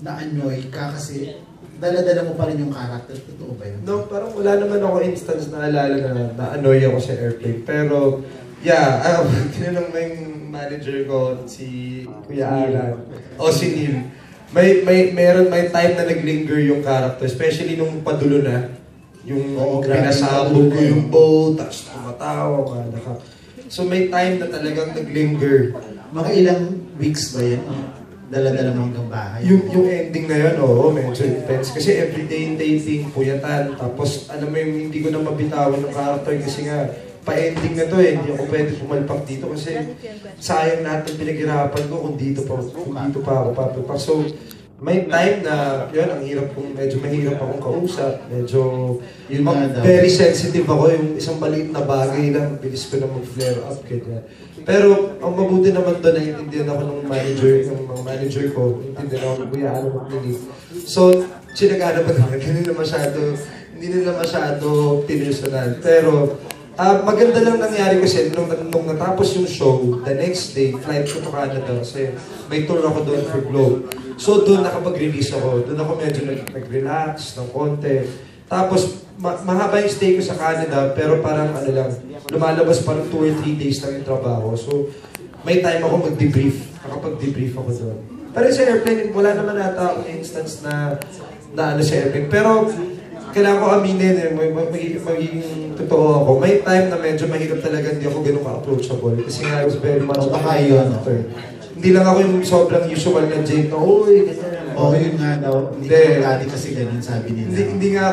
na-annoy ka kasi dala-dala mo pa rin yung character. Totoo ba yun? No, parang wala naman ako instance na alala na na-annoy ako sa airplane. Pero, yeah, tinanong mo yung manager ko, si Kuya Alan, o si Neil. May time na naglinger yung character, especially nung padulo na. Yung pinasabog ko yung boat, tapos tumatawa ka. So may time na talagang naglinger. Mga ilang weeks ba yan? Dala-dala mo hanggang bahay? Yung ending na yun, oo, medyo intense. Kasi everyday taping, puyatan. Tapos, alam mo yung hindi ko na mabitawan yung character kasi nga, pa-ending na to eh. Hindi ako pwede pumalpak dito kasi sayang natin pinaghirapan ko kung dito pa ako papalpak. So, may time na, yun, ang hirap kong, medyo mahirap akong kausap. Medyo, very sensitive ako. Yung isang maliit na bagay lang, bilis ko na mag-flare up. Ganyan. Pero, ang mabuti naman doon, naiintindihan ako ng mga manager ko. Naiintindihan ako ng Kuya Alan Magdali. So, sinagana pa naman. Hindi nila masyado pinursonal. Pero, maganda lang nangyari kasi nung natapos yung show, the next day, flight ko to Canada kasi may tour ako doon for Globe. So doon nakapag-release ako. Doon ako medyo nag-relax ng konti. Tapos mahaba yung stay ko sa Canada pero parang ano lang, lumalabas parang 2 or 3 days lang yung trabaho. So may time ako mag-debrief. Nakapag-debrief ako doon. Pero sa airplane, wala naman nata akong instance na ano sa airplane. Pero kailangan ko aminin eh, magiging totoo ako. May time na medyo mahirap talaga, hindi ako ganun ka-approachable. Kasi nga, I was very much actor. Hindi lang ako yung sobrang usual na Jake na, uy, ganyan. Oo, yun nga daw. Hindi lagi kasi ganun, sabi nila. Hindi nga,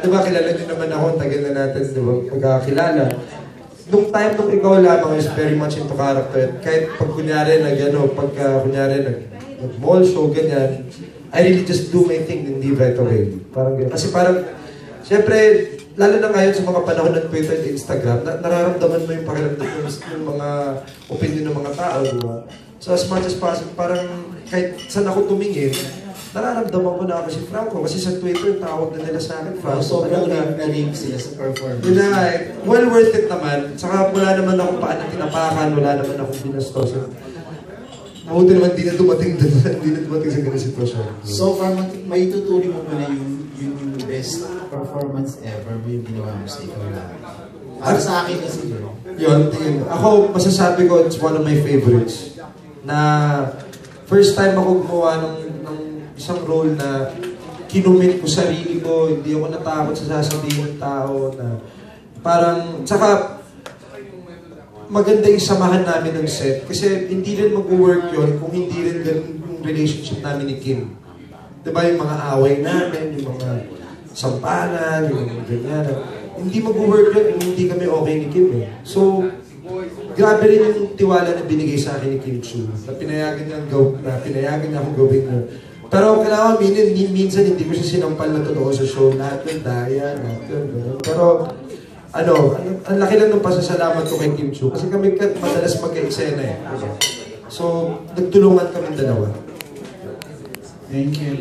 diba, kilala nyo naman ako, tagal na natin, diba, magkakilala. Nung time nung ikaw lamang is very much into character. Kahit pag kunyari nag-mall show, ganyan, I really just do my thing, hindi right away. Parang ganyan. Kasi parang, siyempre, lalo na ngayon sa mga panahon ng Twitter at Instagram, nararamdaman mo yung pakiramdam ng mga opinion ng mga tao, di ba? So as much as possible, parang kahit saan ako tumingin, nararamdaman ko na ako si Franco. Kasi sa Twitter, tawag na nila sa akin, Franco. Sobrang ring sila sa performance. Yun na, well worth it naman. Saka wala naman akong paano tinapakan, wala naman akong binastosan. Mabuti naman, hindi na dumating sa ganung sitwasyon. So far, may tuturi mo ba na yung best performance ever mo yung ginawa mo sa ikaw lang? Para sa akin kasi yun, ako, masasabi ko, it's one of my favorites. Na first time ako gumawa ng isang role na kinumit ko sarili ko, hindi ako natakot sa sasabihin ng tao na parang, tsaka maganda yung samahan namin ng set kasi hindi rin mag-work yun kung hindi rin yung relationship namin ni Kim. Diba yung mga away namin, yung mga sampanan, yung mga ganyan. Hindi mag-work yun kung hindi kami okay ni Kim eh. So, grabe rin yung tiwala na binigay sa akin ni Kim Chiu. Na pinayagan niya akong gawin yun. Pero kailangan minsan hindi ko siya sinampal na totoo sa show. Lahat ng daya, lahat yun. Pero, ang laki lang ng pasasalamat ko kay Kim Chiu. Kasi kami madalas magka-eksena eh. So, nagtulungan kami dalawa. Thank you.